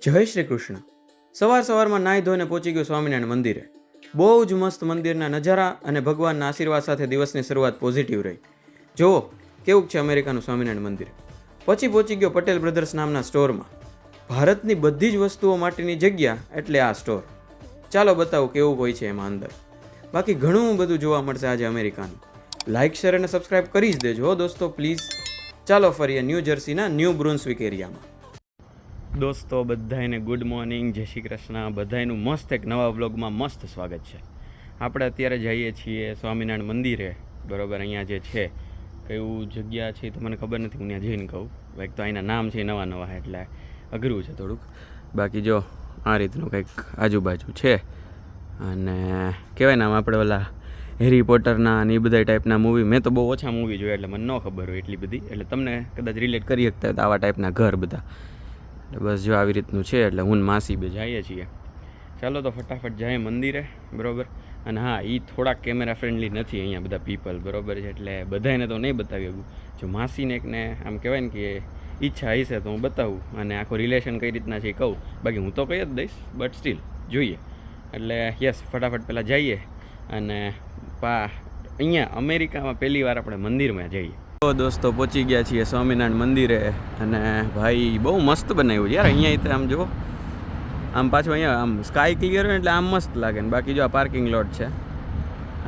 જય શ્રી કૃષ્ણ. સવારમાં નાહી ધોઈને પહોંચી ગયો સ્વામિનારાયણ મંદિરે. બહુ જ મસ્ત મંદિરના નજારા અને ભગવાનના આશીર્વાદ સાથે દિવસની શરૂઆત પોઝિટિવ રહી. જુઓ કેવું છે અમેરિકાનું સ્વામિનારાયણ મંદિર. પછી પહોંચી ગયો પટેલ બ્રધર્સ નામના સ્ટોરમાં. ભારતની બધી જ વસ્તુઓ માટેની જગ્યા એટલે આ સ્ટોર. ચાલો બતાવું કેવું હોય છે એમાં અંદર. બાકી ઘણું બધું જોવા મળશે આજે અમેરિકાનું. લાઇક શેર અને સબસ્ક્રાઈબ કરી જ દેજો દોસ્તો પ્લીઝ. ચાલો ફરીએ ન્યૂ જર્સીના ન્યૂ બ્રુન્સવિક એરિયામાં. દોસ્તો બધાને ગુડ મોર્નિંગ, જય શ્રી કૃષ્ણ. બધાનું મસ્ત એક નવા વ્લોગમાં મસ્ત સ્વાગત છે. આપણે અત્યારે જઈએ છીએ સ્વામિનારાયણ મંદિરે, બરાબર. અહીંયા જે છે કયું જગ્યા છે તો મને ખબર નથી, હું ત્યાં જઈને કહું. એક તો અહીંના નામ છે નવા એટલે અઘરું છે થોડુંક. બાકી જો આ રીતનું કંઈક આજુબાજુ છે. અને કહેવાય ને આમ આપણે ઓલા હેરી પોટરના અને એ બધા ટાઈપના મૂવી, મેં તો બહુ ઓછા મૂવી જોયા એટલે મને ન ખબર હોય એટલી બધી, એટલે તમને કદાચ રિલેટ કરી શકતા હોય તો આવા ટાઈપના ઘર બધા. બસ જો આવી રીતનું છે. એટલે હું માસી બે જઈએ છીએ. ચાલો તો ફટાફટ જાય મંદિરે, બરાબર. અને હા, એ થોડાક કેમેરા ફ્રેન્ડલી નથી અહીંયા બધા પીપલ, બરાબર છે. એટલે બધાને તો નહીં બતાવી શકું. જો માસીને એકને આમ કહેવાય ને કે ઈચ્છા હશે તો હું બતાવું, અને આખો રિલેશન કઈ રીતના છે એ કહું. બાકી હું તો કહી જ દઈશ, બટ સ્ટીલ જોઈએ. એટલે યસ, ફટાફટ પહેલાં જઈએ. અને અહીંયા અમેરિકામાં પહેલી વાર આપણે મંદિરમાં જઈએ. તો દોસ્તો પહોંચી ગયા છીએ સ્વામિનારાયણ મંદિરે. અને ભાઈ બહુ મસ્ત બનાવ્યું યાર. અહીંયા આમ જો, આમ પાછું અહીંયા આમ સ્કાય ક્લિયર હોય એટલે આમ મસ્ત લાગે ને. બાકી જો આ પાર્કિંગ લોટ છે.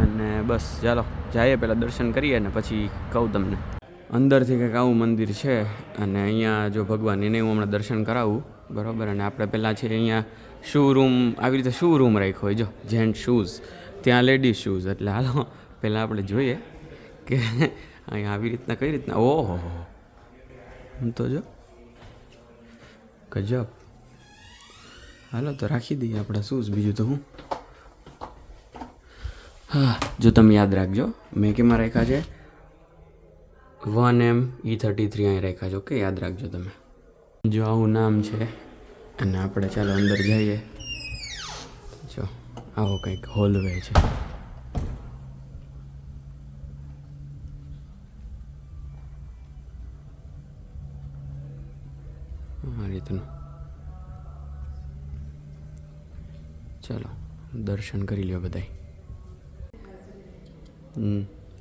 અને બસ ચાલો જઈએ, પહેલાં દર્શન કરીએ ને પછી કહું તમને. અંદરથી કંઈક આવું મંદિર છે. અને અહીંયા જો ભગવાન એને હું હમણાં દર્શન કરાવું, બરાબર. અને આપણે પહેલાં છે અહીંયા શૂ રૂમ, આવી રીતે શૂ રૂમ રાખ્યો હોય જો, જેન્ટ શૂઝ, ત્યાં લેડીઝ શૂઝ. એટલે હાલો પહેલાં આપણે જોઈએ કે અહીંયા આવી રીતના કઈ રીતના. ઓહો, હું તો જો ગજબ. હાલો તો રાખી દઈએ આપણે શૂઝ, બીજું તો હું. હા, જો તમે યાદ રાખજો મેં કેમાં રાખ્યા છે, 1ME33 અહીં રાખ્યા છે. ઓકે, યાદ રાખજો તમે. જો આવું નામ છે. અને આપણે ચાલો અંદર જઈએ. જો આવો કંઈક હોલવે છે. આ રીતનું. ચાલો દર્શન કરી લ્યો બધાય.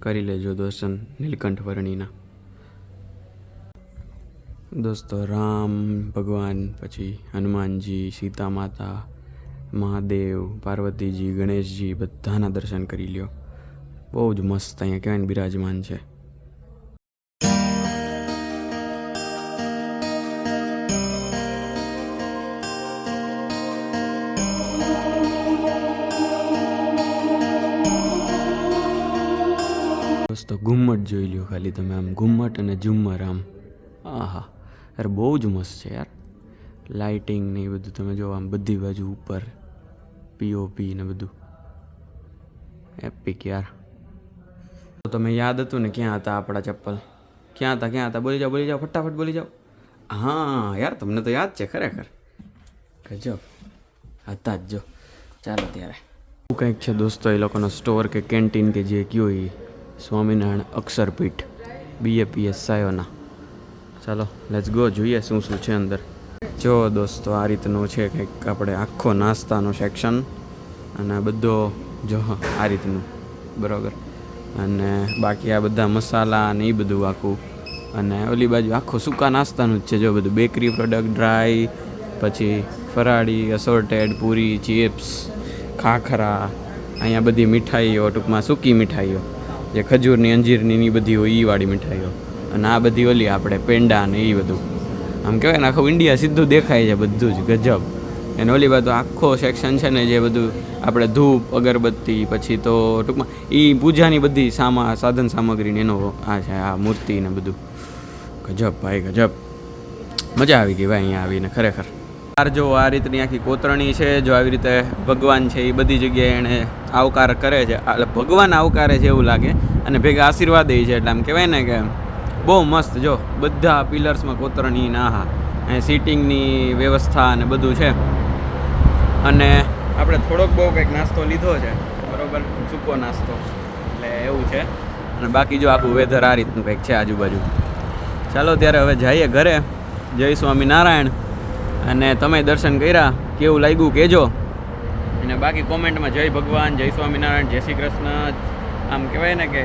કરી લેજો દર્શન નીલકંઠ વર્ણીના. દોસ્તો રામ ભગવાન, પછી હનુમાનજી, સીતા માતા, મહાદેવ, પાર્વતીજી, ગણેશજી, બધાના દર્શન કરી લ્યો. બહુ જ મસ્ત અહીંયા કહેવાય ને બિરાજમાન છે. દોસ્તો ઘુમ્મટ જોઈ લ્યો ખાલી તમે, આમ ઘુમ્મટ અને ઝુમ્મર આમ. આહા યાર, બહુ જ મસ્ત છે યાર. લાઇટિંગ ને એ બધું તમે જો, આમ બધી બાજુ ઉપર પીઓપી ને બધું એપિક યાર. તો તમે યાદ હતું ને ક્યાં હતા આપણા ચપ્પલ? ક્યાં હતા? બોલી જાઓ ફટાફટ બોલી જાઓ. હા યાર, તમને તો યાદ છે ખરેખર. ગજબ હતા જ. જો ચાલો ત્યારે શું કંઈક છે દોસ્તો એ લોકોનો સ્ટોર કે કેન્ટીન કે જે કયો એ સ્વામિનારાયણ અક્ષરપીઠ BAPS સાયોના. ચાલો લેટ્સ ગો, જોઈએ શું છે અંદર. જો દોસ્તો આ રીતનું છે કંઈક આપણે આખો નાસ્તાનો સેક્શન. અને બધો જો આ રીતનું, બરાબર. અને બાકી આ બધા મસાલા અને એ બધું આખું. અને ઓલી બાજુ આખો સૂકા નાસ્તાનું જ છે જો, બધું બેકરી પ્રોડક્ટ, ડ્રાય, પછી ફરાળી, અસોર્ટેડ, પૂરી, ચિપ્સ, ખાખરા. અહીંયા બધી મીઠાઈઓ, ટૂંકમાં સૂકી મીઠાઈઓ, જે ખજૂરની, અંજીરની એ બધી હોય એ વાળી મીઠાઈઓ. અને આ બધી ઓલી આપણે પેંડા ને એ બધું. આમ કહેવાય ને આખું ઇન્ડિયા સીધું દેખાય છે બધું જ. ગજબ. અને ઓલી બાજુ આખો સેક્શન છે ને જે બધું આપણે ધૂપ, અગરબત્તી, પછી તો ટૂંકમાં એ પૂજાની બધી સાધન સામગ્રીને એનો આ છે, આ મૂર્તિ ને બધું. ગજબ ભાઈ ગજબ. મજા આવી ગઈ ભાઈ અહીંયા આવીને ખરેખર. જો આ રીતની આખી કોતરણી છે. જો આવી રીતે ભગવાન છે એ બધી જગ્યાએ એણે આવકાર કરે છે. એટલે ભગવાન આવકારે છે એવું લાગે. અને ભેગા આશીર્વાદ એ છે. એટલે આમ કહેવાય ને કે બહુ મસ્ત. જો બધા પિલર્સમાં કોતરણી ના, હા અહીં સીટિંગની વ્યવસ્થા અને બધું છે. અને આપણે થોડોક બહુ કંઈક નાસ્તો લીધો છે, બરાબર, સૂકો નાસ્તો. એટલે એવું છે. અને બાકી જો આખું વેધર આ રીતનું કંઈક છે આજુબાજુ. ચાલો ત્યારે હવે જઈએ ઘરે. જય સ્વામિનારાયણ. અને તમે દર્શન કર્યા, કેવું લાગ્યું કહેજો. અને બાકી કોમેન્ટમાં જય ભગવાન, જય સ્વામિનારાયણ, જય શ્રી કૃષ્ણ, આમ કહેવાય ને કે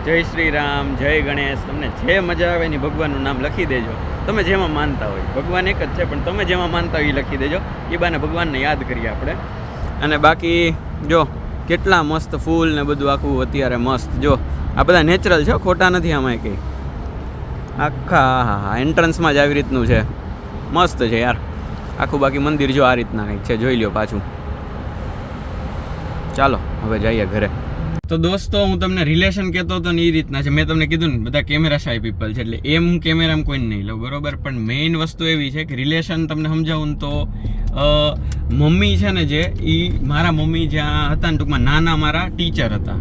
જય શ્રી રામ, જય ગણેશ, તમને જે મજા આવે એની ભગવાનનું નામ લખી દેજો. તમે જેમાં માનતા હોય, ભગવાન એક જ છે, પણ તમે જેમાં માનતા હોય એ લખી દેજો. એ બાને ભગવાનને યાદ કરીએ આપણે. અને બાકી જો કેટલા મસ્ત ફૂલ ને બધું આખું અત્યારે મસ્ત. જો આ બધા નેચરલ છે, ખોટા નથી આમાં કંઈ. આખા એન્ટ્રન્સમાં જ આવી રીતનું છે, મસ્ત છે યાર આખું. બાકી મંદિર જો આ રીતના કંઈક છે, જોઈ લ્યો પાછું. ચાલો હવે જઈએ ઘરે. તો દોસ્તો હું તમને રિલેશન કહેતો હતો ને એ રીતના છે. મેં તમને કીધું ને બધા કેમેરા શાય પીપલ છે, એટલે એમ હું કેમેરામાં કોઈને નહીં લઉં, બરોબર. પણ મેઇન વસ્તુ એવી છે કે રિલેશન તમને સમજાવું ને તો મમ્મી છે ને જે એ મારા મમ્મી જ્યાં હતા ને ટૂંકમાં નાના મારા ટીચર હતા,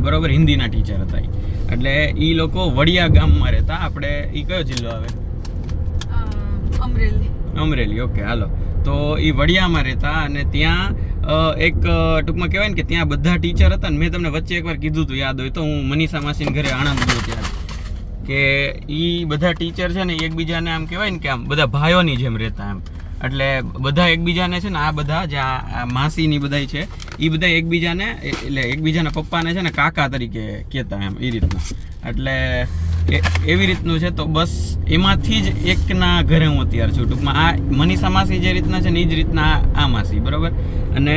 બરોબર, હિન્દીના ટીચર હતા. એટલે એ લોકો વડિયા ગામમાં રહેતા. આપણે એ કયો જિલ્લો આવે? અમરેલી. ઓકે હાલો. તો એ વડિયામાં રહેતા અને ત્યાં એક ટૂંકમાં કહેવાય ને કે ત્યાં બધા ટીચર હતા ને. મેં તમને વચ્ચે એકવાર કીધું હતું, યાદ હોય તો, હું મનીષા માસીને ઘરે આણંદ ગયો ત્યારે, કે એ બધા ટીચર છે ને એકબીજાને આમ કહેવાય ને કે આમ બધા ભાઈઓની જેમ રહેતા એમ. એટલે બધા એકબીજાને છે ને આ બધા જે આ માસીની બધા છે એ બધા એકબીજાને એટલે એકબીજાના પપ્પાને છે ને કાકા તરીકે કહેતા એમ, એ રીતના. એટલે એવી રીતનું છે. તો બસ એમાંથી જ એકના ઘરે હું અત્યારે છું ટૂંકમાં. આ મનીષા માસી જે રીતના છે ને એ જ રીતના આ માસી, બરાબર. અને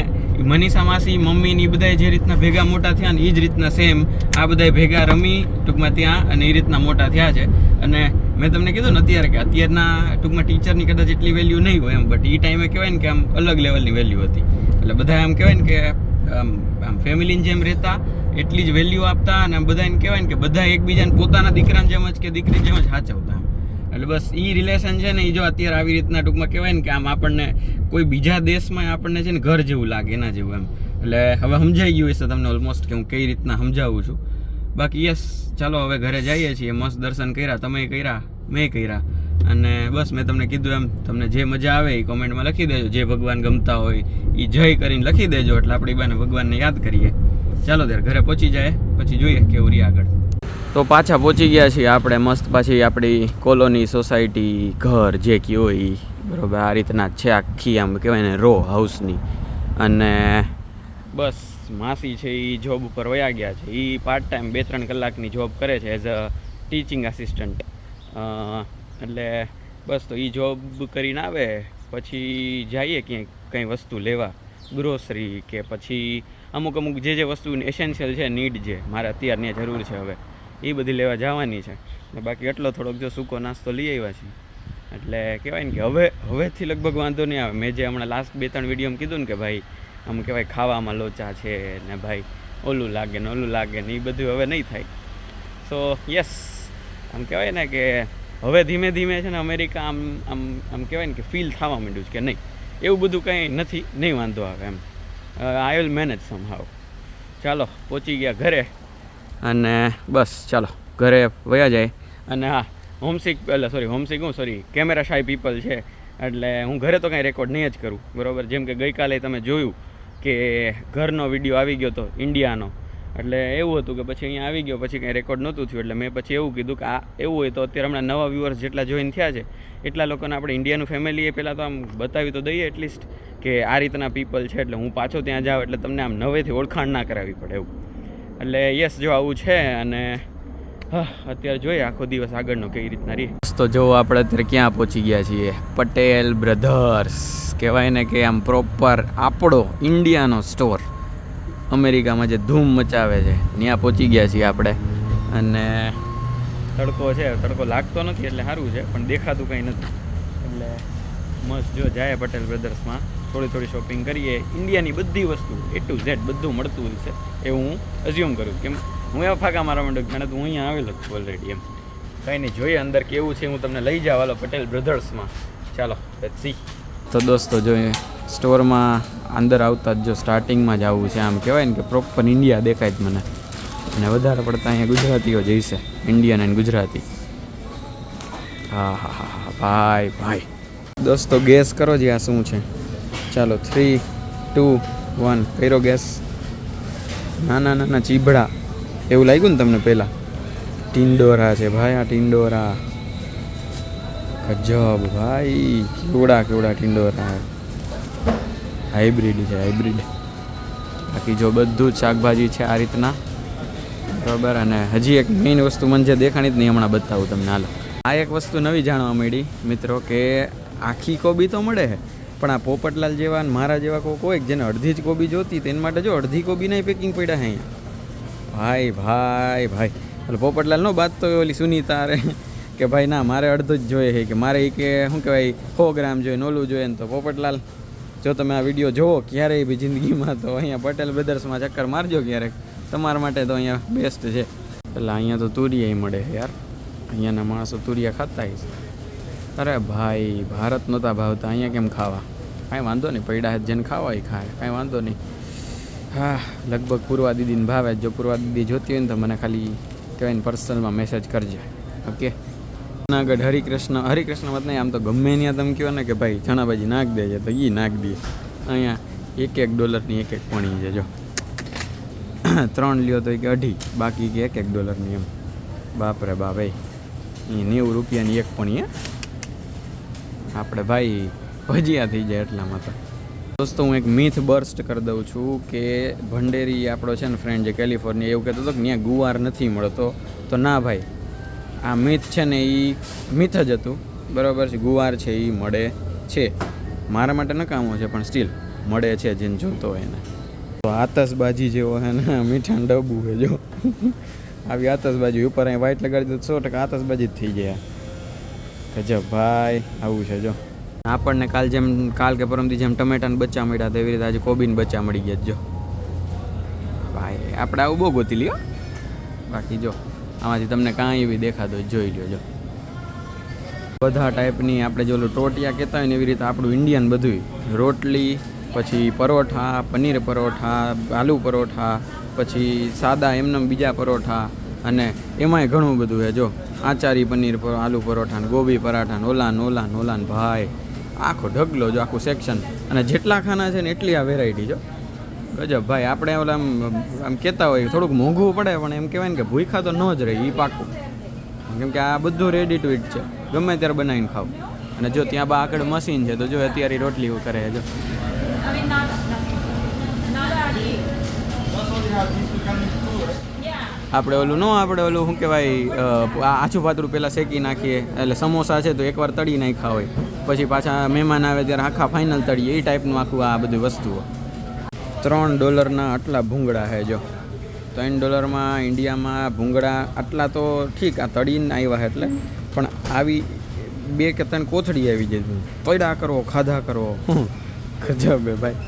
મનીષા માસી મમ્મીની બધા જે રીતના ભેગા મોટા થયા ને એ જ રીતના સેમ આ બધા ભેગા રમી ટૂંકમાં ત્યાં અને એ રીતના મોટા થયા છે. અને મેં તમને કીધું ને અત્યારે કે અત્યારના ટૂંકમાં ટીચરની કદાચ એટલી વેલ્યુ નહીં હોય એમ, બટ એ ટાઈમે કહેવાય ને કે આમ અલગ લેવલની વેલ્યુ હતી. એટલે બધા આમ કહેવાય ને કે આમ ફેમિલીની જેમ રહેતા, એટલી જ વેલ્યુ આપતા. અને બધા એમ કહેવાય ને કે બધા એકબીજાને પોતાના દીકરાની જેમ જ કે દીકરી જેમ જ સાચવતા. એટલે બસ એ રિલેશન છે ને એ જો અત્યારે આવી રીતના ટૂંકમાં કહેવાય ને કે આમ આપણને કોઈ બીજા દેશમાં આપણને છે ને ઘર જેવું લાગે, એના જેવું એમ. એટલે હવે સમજાઈ ગયું હશે તમને ઓલમોસ્ટ કે હું કઈ રીતના સમજાવું છું. બાકી યસ, ચાલો હવે ઘરે જઈએ છીએ. મસ્ત દર્શન કર્યા, તમે કર્યા, મેં કર્યા. અને બસ મેં તમને કીધું એમ, તમને જે મજા આવે એ કોમેન્ટમાં લખી દેજો. જે ભગવાન ગમતા હોય એ જય કરીને લખી દેજો, એટલે આપણે બાને ભગવાનને યાદ કરીએ. ચાલો ત્યારે ઘરે પહોંચી જાય પછી જોઈએ કેવું રહી આગળ. તો પાછા પહોંચી ગયા છીએ આપણે મસ્ત પાછી આપણી કોલોની, સોસાયટી, ઘર જે કી હોય એ, બરાબર. આ રીતના છે આખી, આમ કહેવાય ને રો હાઉસની. અને બસ માસી છે એ જોબ ઉપર વયા ગયા છે. એ પાર્ટ ટાઈમ 2-3 કલાકની જોબ કરે છે એઝ અ ટીચિંગ આસિસ્ટન્ટ. એટલે બસ તો એ જોબ કરીને આવે પછી જઈએ ક્યાંય કંઈ વસ્તુ લેવા, ગ્રોસરી કે પછી અમુક જે વસ્તુ એસેન્શિયલ છે, નીડ જે મારે અત્યારની જરૂર છે હવે એ બધી લેવા જવાની છે. ને બાકી એટલો થોડોક જો સૂકો નાસ્તો લઈ આવ્યા છે. એટલે કહેવાય ને કે હવેથી લગભગ વાંધો નહીં આવે. મેં જે હમણાં લાસ્ટ 2-3 વિડીયોમાં કીધું ને કે ભાઈ આમ કહેવાય ખાવામાં લોચા છે ને ભાઈ ઓલું લાગે ને એ બધું હવે નહીં થાય. સો યસ, આમ કહેવાય ને કે હવે ધીમે ધીમે છે ને અમેરિકા આમ કહેવાય ને કે ફીલ થવા માંડ્યું છે કે નહીં એવું બધું કંઈ નથી, નહીં વાંધો આવે એમ. I will manage somehow. ચાલો પહોંચી ગયા ઘરે અને બસ ચાલો ઘરે વયા જાય. અને હા, હોમસિક કેમેરા શાય પીપલ છે એટલે હું ઘરે તો કાંઈ રેકોર્ડ નહીં જ કરું, બરાબર. જેમ કે ગઈકાલે તમે જોયું કે ઘરનો વિડીયો આવી ગયો હતો ઇન્ડિયાનો. એટલે એવું હતું કે પછી અહીંયા આવી ગયો પછી કંઈ રેકોર્ડ નહોતું થયું. એટલે મેં પછી એવું કીધું કે આ એવું હોય તો અત્યારે હમણાં નવા વ્યુઅર્સ જેટલા જોઈન થયા છે એટલા લોકોને આપણે ઇન્ડિયાનું ફેમિલી એ પહેલાં તો આમ બતાવી તો દઈએ એટલીસ્ટ કે આ રીતના પીપલ છે. એટલે હું પાછો ત્યાં જાઉં એટલે તમને આમ નવેથી ઓળખાણ ના કરાવવી પડે એવું. એટલે યસ, જો આવું છે. અને અત્યારે જોઈએ આખો દિવસ આગળનો કઈ રીતના રહી. તો જો આપણે અત્યારે ક્યાં પહોંચી ગયા છીએ? પટેલ બ્રધર્સ કહેવાય ને કે આમ પ્રોપર આપણો ઇન્ડિયાનો સ્ટોર અમેરિકામાં જે ધૂમ મચાવે છે ત્યાં પહોંચી ગયા છીએ આપણે. અને તડકો છે, તડકો લાગતો નથી એટલે સારું છે, પણ દેખાતું કંઈ નથી. એટલે મસ્ત જો જાય પટેલ બ્રધર્સમાં થોડી શોપિંગ કરીએ. ઇન્ડિયાની બધી વસ્તુ A to Z બધું મળતું હોય છે એવું હું અઝ્યુમ કરું. કેમ હું એવા ફાંકા મારવા માંડું જાણે હું અહીંયા આવેલો છું ઓલરેડી એમ. કંઈ નહીં, જોઈએ અંદર કેવું છે. હું તમને લઈ જાઉં હાલો પટેલ બ્રધર્સમાં. ચાલો લેટ્સ સી. તો દોસ્તો જોઈએ સ્ટોરમાં અંદર આવતા જ જો સ્ટાર્ટિંગમાં જ આવું છે. આમ કહેવાય ને કે પ્રોપર ઇન્ડિયા દેખાય જ મને. અને વધારે પડતા અહીંયા ગુજરાતીઓ જઈશે, ઇન્ડિયન એન્ડ ગુજરાતી. હા ભાઈ દોસ્તો ગેસ કરો जी આ શું છે? ચાલો 3, 2, 1 કર્યો ગેસ. નાના ચીબડા એવું લાગ્યું ને તમને પહેલાં? ટિંડોરા છે ભાઈ, આ ટિંડોરા. ગજબ ભાઈ, કેવડા કેવડા ટિંડોરા, હાઇબ્રિડ છે હાઇબ્રિડ. બાકી જો બધું જ શાકભાજી છે આ રીતના, બરાબર. અને હજી એક મેઇન વસ્તુ મને જે દેખાણી જ નહીં, હમણાં બતાવું તમને. હાલો, આ એક વસ્તુ નવી જાણવા મળી મિત્રો, કે આખી કોબી તો મળે છે, પણ આ પોપટલાલ જેવા મારા જેવા કોઈ જેને અડધી જ કોબી જોતી તેના માટે જો અડધી કોબીના પેકિંગ પડ્યા છે અહીંયા. ભાઈ ભાઈ ભાઈ, એટલે પોપટલાલ નો બાત તો ઓલી સુનીતા રે કે ભાઈ ના મારે અડધું જ જોઈએ છે, કે મારે એ કે શું કહેવાય 100 ગ્રામ જોઈએ, નોલું જોઈએ ને. તો પોપટલાલ, જો તમે આ વિડીયો જોવો ક્યારેય બી જિંદગીમાં, તો અહીંયા પટેલ બ્રધર્સમાં ચક્કર મારજો ક્યારેક, તમારા માટે તો અહીંયા બેસ્ટ છે. એટલે અહીંયા તો તુરિયા મળે યાર, અહીંયાના માણસો તુરિયા ખાતા છે. અરે ભાઈ, ભારત નહોતા ભાવતા, અહીંયા કેમ ખાવા? કાંઈ વાંધો નહીં, પૈડા હાથ જેને ખાવા એ ખાય, કાંઈ વાંધો નહીં. હા, લગભગ પૂર્વા દીદીને ભાવે. જો પૂર્વા દીદી જોતી હોય ને તો મને ખાલી કહેવાય ને પર્સનલમાં મેસેજ કરજે, ઓકે. જુનાગઢ હરિકૃષ્ણ મત નહીં, આમ તો ગમે ત્યાં તમે કહો ને કે ભાઈ ચણાભાજી નાખ દેજે તો એ નાખ દે. અહીંયા $1 એક પણી છે. જો 3 લ્યો તો કે 2.5, બાકી કે $1 એમ. બાપરે બા ભાઈ, એ 90 રૂપિયાની એક પણી. આપણે ભાઈ ભજીયા થઈ જાય એટલામાં તો. દોસ્તો, હું એક મિથ બર્સ્ટ કરી દઉં છું કે ભંડેરી આપણો છે ને ફ્રેન્ડ જે કેલિફોર્નિયા, એવું કહેતો હતો કે ત્યાં ગુવાર નથી મળતો. તો ના ભાઈ, આ મિથ છે ને એ મિથ જ હતું, બરાબર છે. ગુવાર છે એ મળે છે, મારા માટે નકામો છે પણ સ્ટીલ મળે છે, જેને જોતો હોય એને. તો આતશબાજી જેવો છે ને મીઠા ડબ્બુ છે. જો આવી આતશબાજી ઉપર અહીં વ્હાઈટ લગાડી દો 100% આતશબાજી જ થઈ જાય. ગજબ ભાઈ, આવું છે. જો આપણને કાલ કે પરમથી જેમ ટમેટાને બચ્ચા મળ્યા તેવી રીતે આજે કોબીને બચ્ચા મળી ગયા. જો ભાઈ, આપણે આવું બહુ ગોતી લ્યો. બાકી જો આમાંથી તમને કાંઈ બી દેખાતો જોઈ લ્યો. જો બધા ટાઈપની, આપણે જો ટોટિયા કહેતા હોય ને એવી રીતે આપણું ઇન્ડિયન બધું, રોટલી, પછી પરોઠા, પનીર પરોઠા, આલુ પરોઠા, પછી સાદા એમને બીજા પરોઠા, અને એમાંય ઘણું બધું છે. જો આચારી પનીર આલુ પરોઠા ને ગોબી પરાઠા ને ઓલાન ભાઈ, આખો ઢગલો. જો આખું સેક્શન, અને જેટલા ખાના છે ને એટલી આ વેરાયટી. જો ગજબ ભાઈ. આપણે ઓલા આમ કહેતા હોય થોડુંક મોંઘું પડે, પણ એમ કહેવાય ને કે ભૂખા તો ન જ રહે, એ પાકું. કેમ કે આ બધું રેડી ટુ ઇટ છે, ગમે ત્યારે બનાવીને ખાવ. અને જો ત્યાં આગળ મશીન છે, તો જો અત્યારે રોટલી કરે. જો આપણે ઓલું શું કહેવાય, આછું પાતળું પહેલાં શેકી નાખીએ, એટલે સમોસા છે તો એકવાર તળી નાખ્યા હોય, પછી પાછા મહેમાન આવે ત્યારે આખા ફાઇનલ તળીએ, એ ટાઈપનું આખું આ બધી વસ્તુઓ. $3 આટલા ભૂંગળા છે. જો $3 ઇન્ડિયામાં ભૂંગળા આટલા તો ઠીક, આ તળીને આવ્યા છે એટલે, પણ આવી 2 કે 3 કોથળી આવી જાય, પૈડા કરો, ખાધા કરો. ગજબ ભાઈ,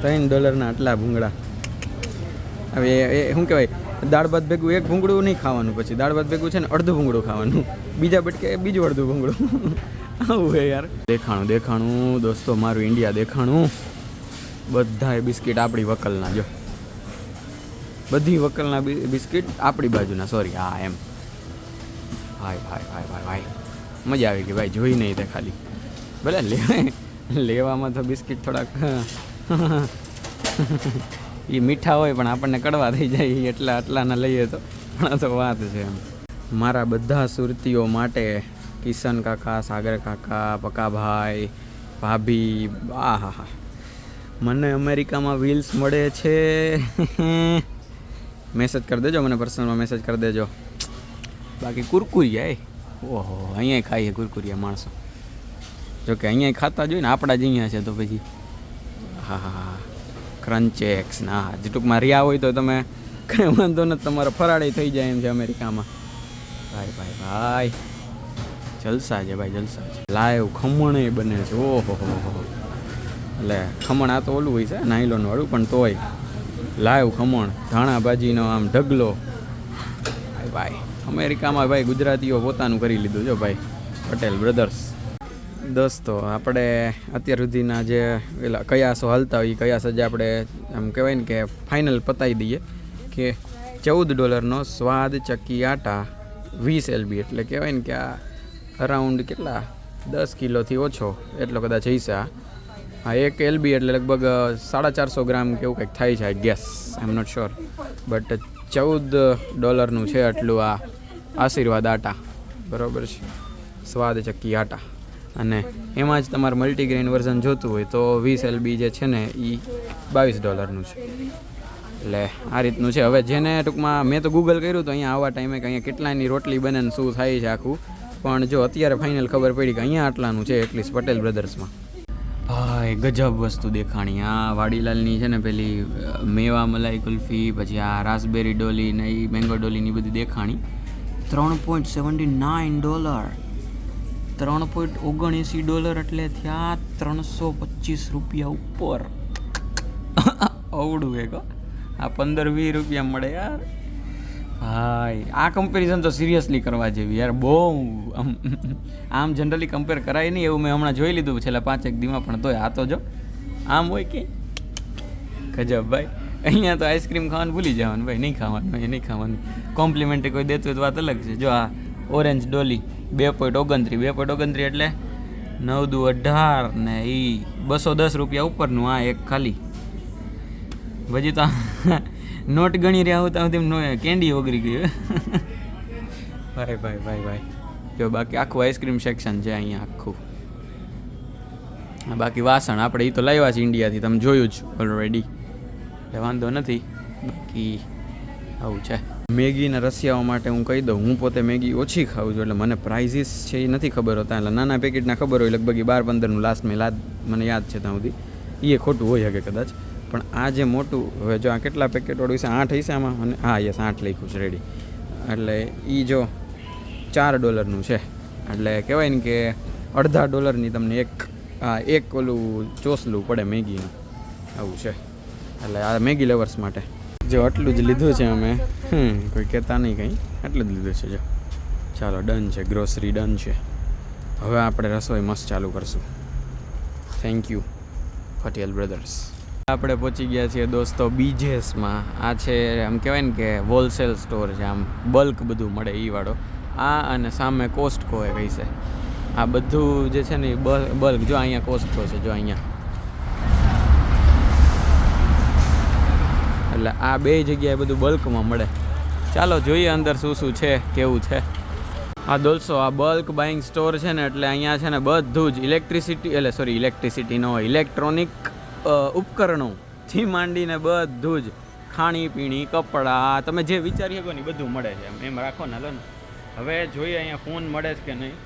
$3 આટલા ભૂંગળા. હવે એ શું કહેવાય, દાળ ભાત ભેગું એક ભૂંગળું નહીં ખાવાનું, પછી દાળ ભાત ભેગું છે ને અડધું ભૂંગળું ખાવાનું, બીજા બટકે બીજું અડધું ભૂંગળું. આવું હે યાર. દેખાણું દોસ્તો, મારું ઇન્ડિયા દેખાણું. બધાય બિસ્કિટ આપણી વકલના. જો બધી વકલના બિસ્કિટ આપણી બાજુના, સોરી હા એમ. ભાઈ મજા આવી ગઈ ભાઈ, જોઈ નહીં તે ખાલી. ભલે લેવામાં તો બિસ્કિટ થોડાક એ મીઠા હોય પણ આપણને કડવા થઈ જાય, એટલા આટલાના લઈએ તો. પણ તો વાત છે એમ. મારા બધા સુરતીઓ માટે, કિશન કાકા, સાગર કાકા, પકાભાઈ, ભાભી, આહા, મને અમેરિકામાં વ્હીલ્સ મળે છે. મેસેજ કરી દેજો મને, પર્સનલમાં મેસેજ કરી દેજો. બાકી કુરકુરિયા, ઓહો, અહીંયા ખાઈએ કુરકુરિયા માણસો. જોકે અહીંયા ખાતા જોઈએ ને, આપણા જ અહીંયા છે તો પછી હા ક્રન્ચેક્સ ના, જે ટૂંકમાં રહ્યા હોય તો તમે કંઈ વાંધો નથી, તમારો ફરાળી થઈ જાય એમ છે અમેરિકામાં. ભાઈ જલસા છે ભાઈ, જલસા છે. લાઈવ ખમણ બને છે. ઓહો, એટલે ખમણ આ તો ઓલું હોય છે નાયલોન વાળું, પણ તોય લાઈવ ખમણ, ધાણા ભાજીનો આમ ઢગલો. ભાઈ અમેરિકામાં ભાઈ ગુજરાતીઓ પોતાનું કરી લીધું. જો ભાઈ પટેલ બ્રધર્સ. દોસ્તો, આપણે અત્યાર સુધીના જે પેલા કયાસો હાલતા હોય એ કયાસ જ આપણે આમ કહેવાય ને કે ફાઇનલ પતાવી દઈએ કે $14 સ્વાદ ચક્કી આટા 20 LB, એટલે કહેવાય ને કે આ અરાઉન્ડ કેટલા 10 કિલોથી ઓછો એટલો કદાચ હશે. હા 1 LB એટલે લગભગ 450 ગ્રામ કે એવું કંઈક થાય છે, I guess, I am not sure, but $14 છે આટલું આ આશીર્વાદ આટા, બરાબર છે, સ્વાદ ચક્કી આટા. અને એમાં જ તમારે મલ્ટીગ્રેન વર્ઝન જોતું હોય તો 20 LB જે છે ને એ $22 છે. એટલે આ રીતનું છે. હવે જેને ટૂંકમાં મેં તો ગૂગલ કર્યું તો અહીંયા આવા ટાઈમે કે અહીંયા કેટલાની રોટલી બને ને શું થાય છે આખું, પણ જો અત્યારે ફાઇનલ ખબર પડી કે અહીંયા આટલાનું છે એટલીસ્ટ પટેલ બ્રધર્સમાં. ભાઈ ગજબ વસ્તુ દેખાણી. આ વાડીલાલની છે ને પેલી મેવા મલાઈ કુલ્ફી, પછી આ રાસબેરી ડોલી ને એ મેંગો ડોલીની બધી દેખાણી. $3.79, $3.79 એટલે થયા $325 ઉપર. અવડું એક આ 15-20 રૂપિયા મળે યાર. ભાઈ આ કમ્પેરિઝન તો સિરિયસલી કરવા જેવી યાર. બહુ આમ જનરલી કમ્પેર કરાય નહીં એવું મેં હમણાં જોઈ લીધું છેલ્લા 5-1 દીમાં, પણ તોય આ તો જો આમ હોય કે ગજબ ભાઈ. અહીંયા તો આઈસ્ક્રીમ ખાવાનું ભૂલી જવાનું ભાઈ, નહીં ખાવાનું. કોમ્પ્લિમેન્ટરી કોઈ દેતું હોય તો વાત અલગ છે. જો આ ઓરેન્જ ડોલી $2.29 એટલે 9-18 ને એ $210 ઉપરનું. આ એક ખાલી પછી તો નોટ ગણી રહ્યા હોતા સુધી કેન્ડી વગરી ગયું. ભાઈ જો બાકી આખું આઈસ્ક્રીમ સેક્શન છે અહીંયા આખું. બાકી વાસણ આપણે એ તો લાવ્યા છે ઇન્ડિયાથી, તમે જોયું જ ઓલરેડી, એટલે વાંધો નથી. બાકી આવું છે. મેગીના રસિયાઓ માટે હું કહી દઉં, હું પોતે મેગી ઓછી ખાઉં છું, એટલે મને પ્રાઇઝીસ છે એ નથી ખબર હોતા. એટલે નાના પેકેટના ખબર હોય, લગભગ 12-15નું લાસ્ટ મને યાદ છે ત્યાં સુધી. એ ખોટું હોય શકે કદાચ, પણ આ જે મોટું, હવે જો આ કેટલા પેકેટવાળું છે, 8 હશે આમાં, અને હા યસ 8 લખ્યું છે રેડી. એટલે એ જો $4 છે, એટલે કહેવાય ને કે $1.5 તમને એક ઓલું ચોસલું પડે મેગીનું. આવું છે. એટલે આ મેગી લવર્સ માટે જો આટલું જ લીધું છે અમે. કોઈ કહેતા નહીં કંઈ, આટલું જ લીધું છે. જો ચાલો ડન છે, ગ્રોસરી ડન છે. હવે આપણે રસોઈ મસ્ત ચાલુ કરશું. Thank you Patel brothers. આપણે પહોંચી ગયા છીએ દોસ્તો બીજેસમાં. આ છે આમ કહેવાય ને કે હોલસેલ સ્ટોર છે, આમ બલ્ક બધું મળે એ વાળો. આ અને સામે કોસ્ટકો એ કહી છે. આ બધું જે છે ને એ બલ્ક. જો અહીંયા કોસ્ટકો છે, જો અહીંયા. એટલે આ બે જગ્યાએ બધું બલ્કમાં મળે. ચાલો જોઈએ અંદર શું છે, કેવું છે. આ દોસ્તો આ બલ્ક બાઇંગ સ્ટોર છે ને, એટલે અહીંયા છે ને બધું જ ઇલેક્ટ્રિસિટી ન હોય, ઇલેક્ટ્રોનિક ઉપકરણોથી માંડીને બધું જ, ખાણીપીણી, કપડાં, તમે જે વિચારી શકો ને બધું મળે છે. એમ રાખો ને. હાલો ને હવે જોઈએ અહીંયા ફોન મળે છે કે નહીં,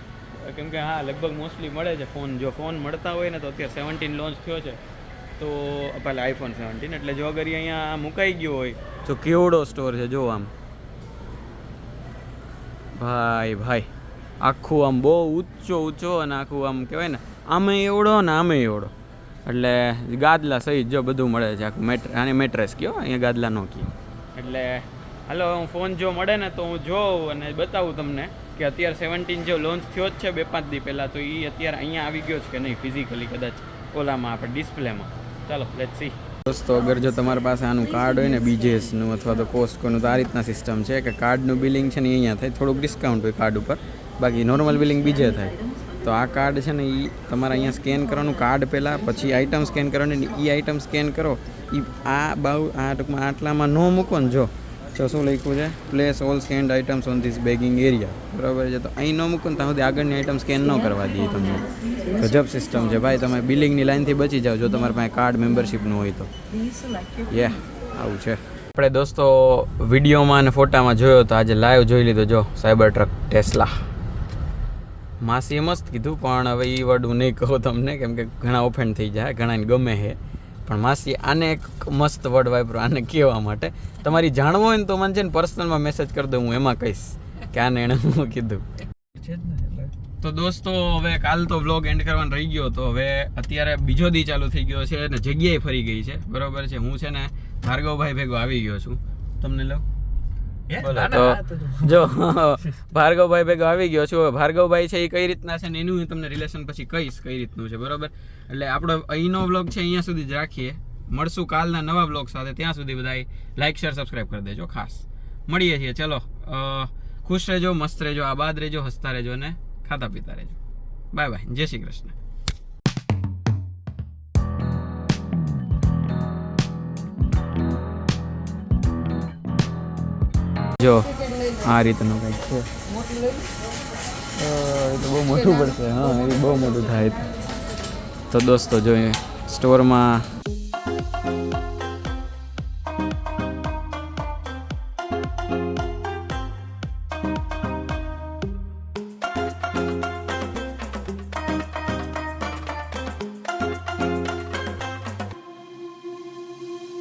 કેમ કે હા લગભગ મોસ્ટલી મળે છે ફોન. જો ફોન મળતા હોય ને તો અત્યારે 17 લોન્ચ થયો છે, તો પહેલાં iPhone 17. એટલે જો અગર અહીંયા મુકાઈ ગયો હોય તો કેવડો સ્ટોર છે જો આમ. ભાઈ આખું આમ બહુ ઊંચો અને આખું આમ કહેવાય ને આમે એવડો ને આમે એવડો. એટલે ગાદલા સહિત જો બધું મળે છે આખું. આને મેટ્રેસ કયો, અહીંયા ગાદલા નો કયો. એટલે હાલો હું ફોન જો મળે ને તો હું જોઉં અને બતાવું તમને કે અત્યારે 17 જો લોન્ચ થયો જ છે 2-5 દી પહેલાં, તો એ અત્યારે અહીંયા આવી ગયો છે કે નહીં ફિઝિકલી, કદાચ ઓલામાં આપણે ડિસ્પ્લેમાં. ચાલો લેટ્સ સી. દોસ્તો અગર જો તમારી પાસે આનું કાર્ડ હોય ને બીજેસનું અથવા તો કોસ્ટકોનું, તો આ રીતના સિસ્ટમ છે કે કાર્ડનું બિલિંગ છે ને અહીંયા થાય, થોડુંક ડિસ્કાઉન્ટ હોય કાર્ડ ઉપર, બાકી નોર્મલ બિલિંગ બીજે થાય. તો આ કાર્ડ છે ને એ તમારે અહીંયા સ્કેન કરવાનું, કાર્ડ પહેલાં, પછી આઈટમ સ્કેન કરવાની. એ આઈટમ સ્કેન કરો એ આ ટૂંકમાં આટલામાં ન મૂકો ને. જો શું લખ્યું છે, place all scanned items on this bagging area, બરાબર છે. તો અહીં ન મૂકો ને ત્યાં સુધી આગળની આઈટમ સ્કેન ન કરવા દઈએ તમને. ગજબ સિસ્ટમ છે ભાઈ. તમે બિલિંગની લાઈનથી બચી જાઓ જો તમારી પાસે કાર્ડ મેમ્બરશીપનું હોય તો. આવું છે. આપણે દોસ્તો વિડીયોમાં અને ફોટામાં જોયો તો આજે લાઈવ જોઈ લીધો. જો સાયબર ટ્રક ટેસ્લા. માસીએ મસ્ત કીધું, પણ હવે એ વર્ડ હું નહીં કહું તમને, કેમ કે ઘણા ઓફેન્ડ થઈ જાય, ઘણાને ગમે છે. પણ માસી આને એક મસ્ત વર્ડ વાપરો આને કહેવા માટે. તમારી જાણવું હોય ને તો મને છે ને પર્સનલમાં મેસેજ કરી દઉં, હું એમાં કહીશ કે આને એણે હું કીધું. તો દોસ્તો હવે કાલ તો વ્લોગ એન્ડ કરવાનો રહી ગયો, તો હવે અત્યારે બીજો દી ચાલુ થઈ ગયો છે અને જગ્યાએ ફરી ગઈ છે, બરોબર છે. હું છે ને ભાર્ગવભાઈ ભેગો આવી ગયો છું. તમને લઉં તો જો ભાર્ગવભાઈ ભેગો આવી ગયો છું. ભાર્ગવભાઈ છે એ કઈ રીતના છે ને એનું તમને રિલેશન પછી કહીશ કઈ રીતનું છે, બરોબર. એટલે આપણો અહીંનો વ્લોગ છે અહીંયા સુધી જ રાખીએ. મળશું કાલના નવા વ્લોગ સાથે. ત્યાં સુધી બધા લાઈક શેર સબસ્ક્રાઈબ કરી દેજો ખાસ. મળીએ છીએ. ચલો ખુશ રહેજો, મસ્ત રહેજો, આબાદ રહેજો, હસતા રહેજો અને ખાતા પીતા રહેજો. Bye bye. જય શ્રી કૃષ્ણ. જો આ રીતનું કંઈક છે. એ તો બહુ મોટું પડશે. હા, એ બહુ મોટું થાય. તો દોસ્તો જોઈએ સ્ટોરમાં